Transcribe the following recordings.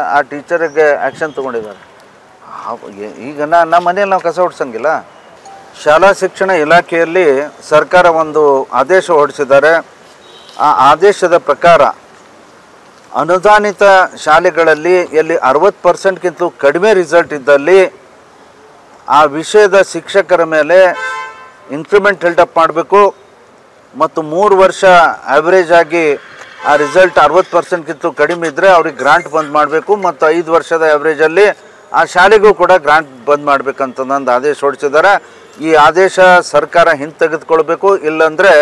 ಆ ಟೀಚರಿಗೆ ಆ್ಯಕ್ಷನ್ ತೊಗೊಂಡಿದ್ದಾರೆ. ಈಗ ನಮ್ಮ ಮನೆಯಲ್ಲಿ ನಾವು ಕಸ ಹೊಡ್ಸಂಗಿಲ್ಲ. ಶಾಲಾ ಶಿಕ್ಷಣ ಇಲಾಖೆಯಲ್ಲಿ ಸರ್ಕಾರ ಒಂದು ಆದೇಶ ಹೊರಡಿಸಿದ್ದಾರೆ. ಆ ಆದೇಶದ ಪ್ರಕಾರ ಅನುದಾನಿತ ಶಾಲೆಗಳಲ್ಲಿ ಎಲ್ಲಿ 60%ಗಿಂತಲೂ ಕಡಿಮೆ ರಿಸಲ್ಟ್ ಇದ್ದಲ್ಲಿ ಆ ವಿಷಯದ ಶಿಕ್ಷಕರ ಮೇಲೆ ಇನ್ಕ್ರಿಮೆಂಟ್ ಹೆಲ್ಡಪ್ ಮಾಡಬೇಕು ಮತ್ತು 3 ವರ್ಷ ಆ್ಯಾವ್ರೇಜ್ ಆಗಿ ಆ ರಿಸಲ್ಟ್ 60%ಗಿಂತಲೂ ಕಡಿಮೆ ಇದ್ದರೆ ಅವ್ರಿಗೆ ಗ್ರಾಂಟ್ ಬಂದ್ ಮಾಡಬೇಕು ಮತ್ತು 5 ವರ್ಷದ ಆ್ಯಾವ್ರೇಜಲ್ಲಿ ಆ ಶಾಲೆಗೂ ಕೂಡ ಗ್ರಾಂಟ್ ಬಂದ್ ಮಾಡಬೇಕಂತಂದು ಆದೇಶ ಹೊರಡಿಸಿದ್ದಾರೆ. ಈ ಆದೇಶ ಸರ್ಕಾರ ಹಿಂತೆಗೆದುಕೊಳ್ಬೇಕು, ಇಲ್ಲಾಂದರೆ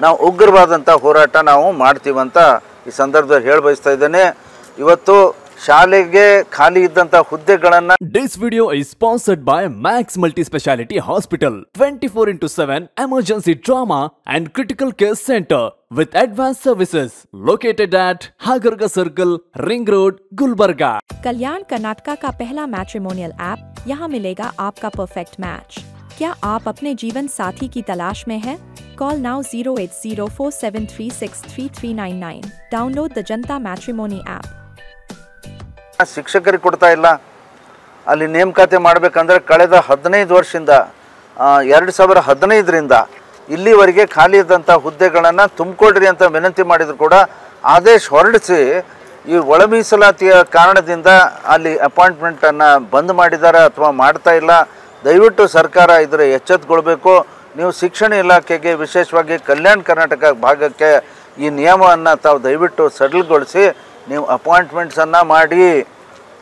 ನಾವು ಉಗ್ರವಾದಂಥ ಹೋರಾಟ ನಾವು ಮಾಡ್ತೀವಂತ ಈ ಸಂದರ್ಭದಲ್ಲಿ ಹೇಳ ಬಯಸ್ತಾ ಇದ್ದೇನೆ. ಇವತ್ತು ಶಾಲೆಗೆ ಖಾಲಿ ಇದ್ದಂಥ ಹುದ್ದೆಗಳನ್ನು This video is sponsored by Max Multi-Speciality Hospital, 24/7 emergency trauma and critical care center with advanced services located at Hagarga Circle, Ring Road, Gulbarga. कल्याण कर्नाटका का पहला मैट्रिमोनियल ऐप, यहाँ मिलेगा आपका परफेक्ट मैच. क्या आप अपने जीवन साथी की तलाश में हैं? Call now 08047363399. Download the Janta Matrimony app. ಶಿಕ್ಷಕರಿಗೆ ಕೊಡ್ತಾ ಇಲ್ಲ. ಅಲ್ಲಿ ನೇಮಕಾತಿ ಮಾಡಬೇಕಂದ್ರೆ ಕಳೆದ 15 ವರ್ಷದಿಂದ 2015ರಿಂದ ಇಲ್ಲಿವರೆಗೆ ಖಾಲಿ ಇದ್ದಂಥ ಹುದ್ದೆಗಳನ್ನು ತುಂಬಿಕೊಡ್ರಿ ಅಂತ ವಿನಂತಿ ಮಾಡಿದ್ರು ಕೂಡ ಆದೇಶ ಹೊರಡಿಸಿ ಈ ಒಳ ಮೀಸಲಾತಿಯ ಕಾರಣದಿಂದ ಅಲ್ಲಿ ಅಪಾಯಿಂಟ್ಮೆಂಟನ್ನು ಬಂದ್ ಮಾಡಿದ್ದಾರೆ ಅಥವಾ ಮಾಡ್ತಾ ಇಲ್ಲ. ದಯವಿಟ್ಟು ಸರ್ಕಾರ ಇದರ ಎಚ್ಚೆತ್ತುಕೊಳ್ಬೇಕು. ನೀವು ಶಿಕ್ಷಣ ಇಲಾಖೆಗೆ ವಿಶೇಷವಾಗಿ ಕಲ್ಯಾಣ ಕರ್ನಾಟಕ ಭಾಗಕ್ಕೆ ಈ ನಿಯಮವನ್ನು ತಾವು ದಯವಿಟ್ಟು ಸಡಿಲಗೊಳಿಸಿ ನೀವು ಅಪಾಯಿಂಟ್ಮೆಂಟ್ಸನ್ನು ಮಾಡಿ.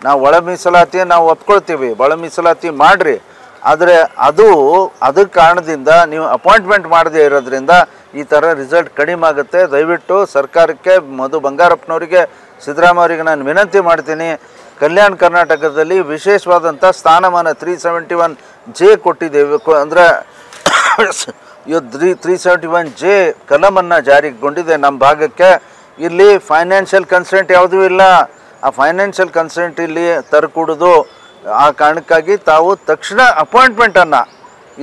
ನಾವು ಒಳ ಮೀಸಲಾತಿ ನಾವು ಒಪ್ಕೊಳ್ತೀವಿ, ಒಳ ಮೀಸಲಾತಿ ಮಾಡಿರಿ. ಆದರೆ ಅದ್ರ ಕಾರಣದಿಂದ ನೀವು ಅಪಾಯಿಂಟ್ಮೆಂಟ್ ಮಾಡದೇ ಇರೋದ್ರಿಂದ ಈ ಥರ ರಿಸಲ್ಟ್ ಕಡಿಮೆ ಆಗುತ್ತೆ. ದಯವಿಟ್ಟು ಸರ್ಕಾರಕ್ಕೆ, ಮಧು ಬಂಗಾರಪ್ಪನವರಿಗೆ, ಸಿದ್ದರಾಮಯ್ಯ ಅವರಿಗೆ ನಾನು ವಿನಂತಿ ಮಾಡ್ತೀನಿ, ಕಲ್ಯಾಣ ಕರ್ನಾಟಕದಲ್ಲಿ ವಿಶೇಷವಾದಂಥ ಸ್ಥಾನಮಾನ 371J ಕೊಟ್ಟಿದ್ದೇವೆ. ಅಂದರೆ ಇವತ್ತು 371J ಕಲಮನ್ನು ಜಾರಿಗೊಂಡಿದೆ ನಮ್ಮ ಭಾಗಕ್ಕೆ. ಇಲ್ಲಿ ಫೈನಾನ್ಷಿಯಲ್ ಕನ್ಸ್ಟೆಂಟ್ ಯಾವುದೂ ಇಲ್ಲ. ಆ ಫೈನಾನ್ಷಿಯಲ್ ಕನ್ಸ್ಟೆಂಟ್ ಇಲ್ಲಿ ತರಕೂಡೋದು. ಆ ಕಾರಣಕ್ಕಾಗಿ ತಾವು ತಕ್ಷಣ ಅಪಾಯಿಂಟ್ಮೆಂಟನ್ನು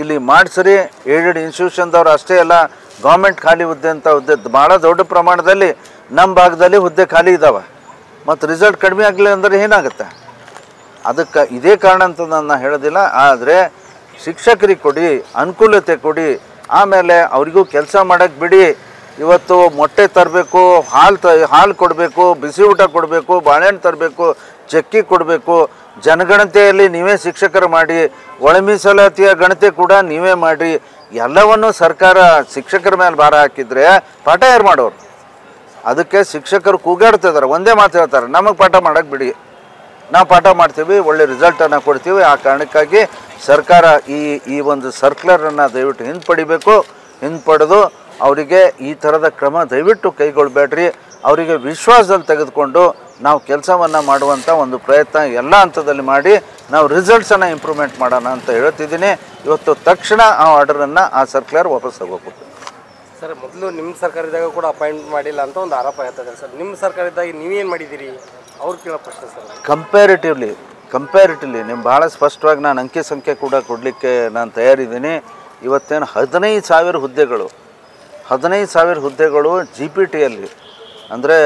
ಇಲ್ಲಿ ಮಾಡಿಸ್ರಿ. ಏಡೆಡ್ ಇನ್ಸ್ಟಿಟ್ಯೂಷನ್ದವ್ರು ಅಷ್ಟೇ ಅಲ್ಲ, ಗೌರ್ಮೆಂಟ್ ಖಾಲಿ ಹುದ್ದೆ ಅಂತ ಹುದ್ದೆ ಭಾಳ ದೊಡ್ಡ ಪ್ರಮಾಣದಲ್ಲಿ ನಮ್ಮ ಭಾಗದಲ್ಲಿ ಹುದ್ದೆ ಖಾಲಿ ಇದ್ದಾವೆ. ಮತ್ತು ರಿಸಲ್ಟ್ ಕಡಿಮೆ ಆಗಲಿಲ್ಲ ಅಂದರೆ ಏನಾಗುತ್ತೆ? ಅದಕ್ಕೆ ಇದೇ ಕಾರಣ ಅಂತ ನಾನು ಹೇಳೋದಿಲ್ಲ. ಆದರೆ ಶಿಕ್ಷಕರಿಗೆ ಕೊಡಿ, ಅನುಕೂಲತೆ ಕೊಡಿ, ಆಮೇಲೆ ಅವರಿಗೂ ಕೆಲಸ ಮಾಡೋಕ್ಕೆ ಬಿಡಿ. ಇವತ್ತು ಮೊಟ್ಟೆ ತರಬೇಕು, ಹಾಲು ಕೊಡಬೇಕು, ಬಿಸಿ ಊಟ ಕೊಡಬೇಕು, ಬಾಳೆಹಣ್ಣು ತರಬೇಕು, ಚಕ್ಕಿ ಕೊಡಬೇಕು. ಜನಗಣತಿಯಲ್ಲಿ ನೀವೇ ಶಿಕ್ಷಕರು ಮಾಡಿ, ಒಳ ಮೀಸಲಾತಿಯ ಗಣತಿ ಕೂಡ ನೀವೇ ಮಾಡಿ. ಎಲ್ಲವನ್ನೂ ಸರ್ಕಾರ ಶಿಕ್ಷಕರ ಮೇಲೆ ಭಾರ ಹಾಕಿದರೆ ಪಾಠ ಯಾರು ಮಾಡೋರು? ಅದಕ್ಕೆ ಶಿಕ್ಷಕರು ಕೂಗಾಡ್ತಿದ್ದಾರೆ, ಒಂದೇ ಮಾತು ಹೇಳ್ತಾರೆ, ನಮಗೆ ಪಾಠ ಮಾಡೋಕ್ಕೆ ಬಿಡಿ, ನಾವು ಪಾಠ ಮಾಡ್ತೀವಿ, ಒಳ್ಳೆ ರಿಸಲ್ಟನ್ನು ಕೊಡ್ತೀವಿ. ಆ ಕಾರಣಕ್ಕಾಗಿ ಸರ್ಕಾರ ಈ ಒಂದು ಸರ್ಕ್ಯುಲರನ್ನು ದಯವಿಟ್ಟು ಹಿಂಪಡೆದು ಅವರಿಗೆ ಈ ಥರದ ಕ್ರಮ ದಯವಿಟ್ಟು ಕೈಗೊಳ್ಳಬೇಡ್ರಿ. ಅವರಿಗೆ ವಿಶ್ವಾಸದಲ್ಲಿ ತೆಗೆದುಕೊಂಡು ನಾವು ಕೆಲಸವನ್ನು ಮಾಡುವಂಥ ಒಂದು ಪ್ರಯತ್ನ ಎಲ್ಲ ಹಂತದಲ್ಲಿ ಮಾಡಿ ನಾವು ರಿಸಲ್ಟ್ಸನ್ನು ಇಂಪ್ರೂವ್ಮೆಂಟ್ ಮಾಡೋಣ ಅಂತ ಹೇಳ್ತಿದ್ದೀನಿ. ಇವತ್ತು ತಕ್ಷಣ ಆ ಆರ್ಡರನ್ನು, ಆ ಸರ್ಕ್ಯುಲರ್ ವಾಪಸ್ ತಗೋಬೇಕು. ಸರ್, ಮೊದಲು ನಿಮ್ಮ ಸರ್ಕಾರದಾಗ ಕೂಡ ಅಪಾಯಿಂಟ್ ಮಾಡಿಲ್ಲ ಅಂತ ಒಂದು ಆರೋಪ ಹೇಳ್ತಾರೆ ಸರ್. ನಿಮ್ಮ ಸರ್ಕಾರದಾಗ ನೀವೇನು ಮಾಡಿದ್ದೀರಿ ಅವ್ರು ಕೇಳೋ ಪ್ರಶ್ನೆ ಸರ್. ಕಂಪ್ಯಾರಿಟಿವ್ಲಿ ನಿಮ್ಮ ಭಾಳ ಸ್ಪಷ್ಟವಾಗಿ ನಾನು ಅಂಕಿ ಸಂಖ್ಯೆ ಕೂಡ ಕೊಡಲಿಕ್ಕೆ ನಾನು ತಯಾರಿದ್ದೀನಿ. ಇವತ್ತೇನು 15,000 ಹುದ್ದೆಗಳು 15,000 ಹುದ್ದೆಗಳು GPTಯಲ್ಲಿ, ಅಂದರೆ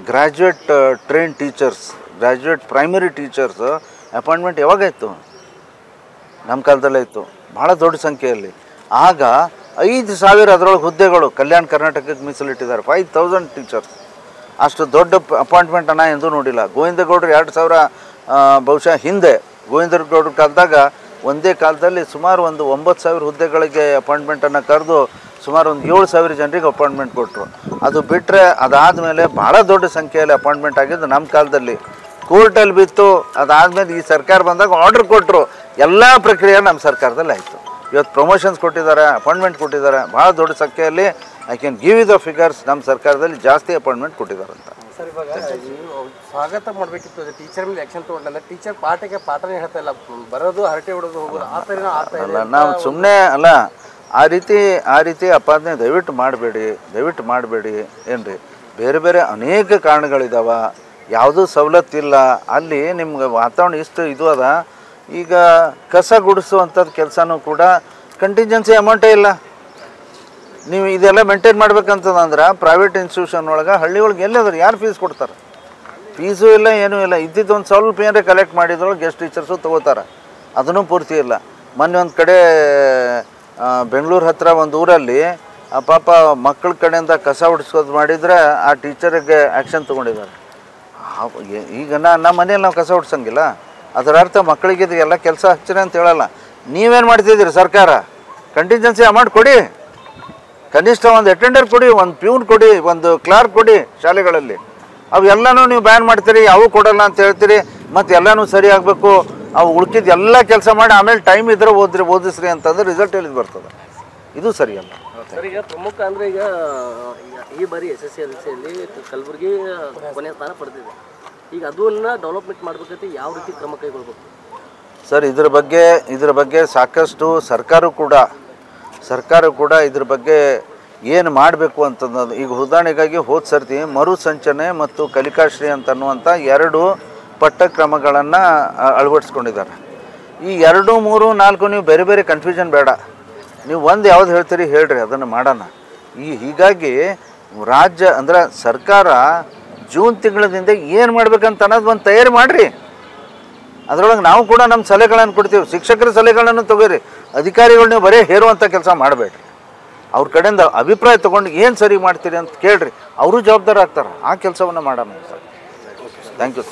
graduate train teachers, graduate primary teachers appointment ಯಾವಾಗಾಯಿತು? ನಮ್ಮ ಕಾಲದಲ್ಲೇ ಇತ್ತು, ಭಾಳ ದೊಡ್ಡ ಸಂಖ್ಯೆಯಲ್ಲಿ. ಆಗ 5,000 ಅದರೊಳಗೆ ಹುದ್ದೆಗಳು ಕಲ್ಯಾಣ ಕರ್ನಾಟಕಕ್ಕೆ ಮೀಸಲಿಟ್ಟಿದ್ದಾರೆ. 5,000 ಟೀಚರ್ಸ್. ಅಷ್ಟು ದೊಡ್ಡ ಅಪಾಯಿಂಟ್ಮೆಂಟನ್ನು ಎಂದೂ ನೋಡಿಲ್ಲ. ಗೋವಿಂದಗೌಡರು 2,000 ಬಹುಶಃ ಹಿಂದೆ ಗೋವಿಂದಗೌಡರ ಕಾಲದಾಗ ಒಂದೇ ಕಾಲದಲ್ಲಿ ಸುಮಾರು ಒಂದು 9,000 ಹುದ್ದೆಗಳಿಗೆ ಅಪಾಯಿಂಟ್ಮೆಂಟನ್ನು ಕರೆದು ಸುಮಾರು ಒಂದು 7,000 ಜನರಿಗೆ ಅಪಾಯಿಂಟ್ಮೆಂಟ್ ಕೊಟ್ಟರು. ಅದು ಬಿಟ್ಟರೆ ಅದಾದಮೇಲೆ ಭಾಳ ದೊಡ್ಡ ಸಂಖ್ಯೆಯಲ್ಲಿ ಅಪಾಯಿಂಟ್ಮೆಂಟ್ ಆಗಿದ್ದು ನಮ್ಮ ಕಾಲದಲ್ಲಿ. ಕೋರ್ಟಲ್ಲಿ ಬಿತ್ತು. ಅದಾದಮೇಲೆ ಈ ಸರ್ಕಾರ ಬಂದಾಗ ಆರ್ಡ್ರ್ ಕೊಟ್ಟರು. ಎಲ್ಲ ಪ್ರಕ್ರಿಯೆ ನಮ್ಮ ಸರ್ಕಾರದಲ್ಲಿ ಆಯಿತು. ಇವತ್ತು ಪ್ರಮೋಷನ್ಸ್ ಕೊಟ್ಟಿದ್ದಾರೆ, ಅಪಾಯಿಂಟ್ಮೆಂಟ್ ಕೊಟ್ಟಿದ್ದಾರೆ ಭಾಳ ದೊಡ್ಡ ಸಂಖ್ಯೆಯಲ್ಲಿ. I can give you the figures. ನಮ್ಮ ಸರ್ಕಾರದಲ್ಲಿ ಜಾಸ್ತಿ ಅಪಾಯಿಂಟ್ಮೆಂಟ್ ಕೊಟ್ಟಿದ್ದಾರೆ ಅಂತ. ಸರ್, ಇವಾಗ ನೀವು ಸ್ವಾಗತ ಮಾಡಬೇಕಿತ್ತು, ಟೀಚರ್ ಮೇಲೆ ಆ್ಯಕ್ಷನ್ ತೊಗೊಂಡ್ರೆ ಟೀಚರ್ ಪಾಠನೇ ಹೇಳ್ತಾ ಇಲ್ಲ, ಬರೋದು ಹರಟೆ ಹೊಡೋದು ಹೋಗೋದು ಆ ಥರ ಅಲ್ಲ. ನಾವು ಸುಮ್ಮನೆ ಅಲ್ಲ, ಆ ರೀತಿ ಅಪಾದನೆ ದಯವಿಟ್ಟು ಮಾಡಬೇಡಿ ಏನ್ರಿ. ಬೇರೆ ಬೇರೆ ಅನೇಕ ಕಾರಣಗಳಿದ್ದಾವೆ. ಯಾವುದೂ ಸವಲತ್ತಿಲ್ಲ ಅಲ್ಲಿ. ನಿಮ್ಗೆ ವಾತಾವರಣ ಇಷ್ಟು ಇದು ಅದ. ಈಗ ಕಸ ಗುಡಿಸುವಂಥದ್ದು ಕೆಲಸನೂ ಕೂಡ ಕಂಟಿಂಜೆನ್ಸಿ ಅಮೌಂಟೇ ಇಲ್ಲ. ನೀವು ಇದೆಲ್ಲ ಮೇಂಟೈನ್ ಮಾಡ್ಬೇಕಂತಂದ್ರೆ ಪ್ರೈವೇಟ್ ಇನ್ಸ್ಟಿಟ್ಯೂಷನ್ ಒಳಗೆ ಹಳ್ಳಿ ಒಳಗೆ ಎಲ್ಲಾದ್ರೂ ಯಾರು ಫೀಸ್ ಕೊಡ್ತಾರೆ? ಫೀಸು ಇಲ್ಲ ಏನೂ ಇಲ್ಲ, ಇದ್ದಿದ್ದು ಒಂದು ಸ್ವಲ್ಪ ಏನಾರ ಕಲೆಕ್ಟ್ ಮಾಡಿದ್ರು ಗೆಸ್ಟ್ ಟೀಚರ್ಸು ತೊಗೋತಾರೆ, ಅದನ್ನು ಪೂರ್ತಿ ಇಲ್ಲ. ಮೊನ್ನೆ ಒಂದು ಕಡೆ ಬೆಂಗಳೂರು ಹತ್ತಿರ ಒಂದು ಊರಲ್ಲಿ ಪಾಪ ಮಕ್ಕಳ ಕಡೆಯಿಂದ ಕಸ ಹೊಡಿಸೋದು ಮಾಡಿದರೆ ಆ ಟೀಚರಿಗೆ ಆ್ಯಕ್ಷನ್ ತೊಗೊಂಡಿದ್ದಾರೆ. ಈಗ ನಮ್ಮ ಮನೇಲಿ ನಾವು ಕಸ ಹೊಡ್ಸಂಗಿಲ್ಲ, ಅದರ ಅರ್ಥ ಮಕ್ಕಳಿಗೆ ಇದು ಎಲ್ಲ ಕೆಲಸ ಹಚ್ಚಿರಿ ಅಂತ ಹೇಳಲ್ಲ. ನೀವೇನು ಮಾಡ್ತಿದ್ದೀರಿ? ಸರ್ಕಾರ ಕಂಟಿಂಜೆನ್ಸಿ ಅಮೌಂಟ್ ಕೊಡಿ, ಕನಿಷ್ಠ ಒಂದು ಅಟೆಂಡರ್ ಕೊಡಿ, ಒಂದು ಪ್ಯೂನ್ ಕೊಡಿ, ಒಂದು ಕ್ಲಾರ್ಕ್ ಕೊಡಿ ಶಾಲೆಗಳಲ್ಲಿ. ಅವೆಲ್ಲನೂ ನೀವು ಬ್ಯಾನ್ ಮಾಡ್ತೀರಿ, ಅವು ಕೊಡಲ್ಲ ಅಂತ ಹೇಳ್ತೀರಿ, ಮತ್ತು ಎಲ್ಲನೂ ಸರಿ ಆಗಬೇಕು, ಅವು ಉಳ್ಕಿದ್ದು ಎಲ್ಲ ಕೆಲಸ ಮಾಡಿ ಆಮೇಲೆ ಟೈಮ್ ಇದ್ರೆ ಓದಿಸ್ರಿ ಅಂತಂದ್ರೆ ರಿಸಲ್ಟ್ ಎಲ್ಲಿದು ಬರ್ತದೆ? ಇದು ಸರಿಯಲ್ಲ. ಸರ್, ಈಗ ಪ್ರಮುಖ ಅಂದರೆ ಈಗ ಈ ಬಾರಿ SSLCಯಲ್ಲಿ ಕಲಬುರಗಿ ಕೊನೆಯ ಸ್ಥಾನ ಪಡೆದಿದೆ. ಈಗ ಅದನ್ನು ಡೆವಲಪ್ಮೆಂಟ್ ಮಾಡಬೇಕಂತ ಯಾವ ರೀತಿ ಕ್ರಮ ಕೈಗೊಳ್ಬೇಕು ಸರ್? ಇದ್ರ ಬಗ್ಗೆ ಸಾಕಷ್ಟು ಸರ್ಕಾರ ಕೂಡ ಇದ್ರ ಬಗ್ಗೆ ಏನು ಮಾಡಬೇಕು ಅಂತಂದು. ಈಗ ಉದಾಹರಣೆಗಾಗಿ ಹೋದ ಸರ್ತಿ ಮರುಸಂಚನೆ ಮತ್ತು ಕಲಿಕಾಶ್ರೀ ಅಂತನ್ನುವಂಥ 2 ಪಠ್ಯಕ್ರಮಗಳನ್ನು ಅಳವಡಿಸ್ಕೊಂಡಿದ್ದಾರೆ. ಈ 2, 3, 4 ನೀವು ಬೇರೆ ಬೇರೆ ಕನ್ಫ್ಯೂಷನ್ ಬೇಡ, ನೀವು ಒಂದು ಯಾವ್ದು ಹೇಳ್ತೀರಿ ಹೇಳ್ರಿ, ಅದನ್ನು ಮಾಡೋಣ. ಹೀಗಾಗಿ ರಾಜ್ಯ ಅಂದ್ರೆ ಸರ್ಕಾರ ಜೂನ್ ತಿಂಗಳದಿಂದ ಏನು ಮಾಡ್ಬೇಕಂತ ಅನ್ನೋದು ಒಂದು ತಯಾರಿ ಮಾಡಿರಿ. ಅದರೊಳಗೆ ನಾವು ಕೂಡ ನಮ್ಮ ಸಲಹೆಗಳನ್ನು ಕೊಡ್ತೀವಿ, ಶಿಕ್ಷಕರ ಸಲಹೆಗಳನ್ನು ತೊಗೊರಿ. ಅಧಿಕಾರಿಗಳು ನೀವು ಬರೀ ಹೇರುವಂಥ ಕೆಲಸ ಮಾಡಬೇಡ್ರಿ, ಅವ್ರ ಕಡೆಯಿಂದ ಅಭಿಪ್ರಾಯ ತೊಗೊಂಡು ಏನು ಸರಿ ಮಾಡ್ತೀರಿ ಅಂತ ಕೇಳ್ರಿ, ಅವರು ಜವಾಬ್ದಾರ ಆಗ್ತಾರೆ. ಆ ಕೆಲಸವನ್ನು ಮಾಡೋಣ ಸರ್. Thank you sir.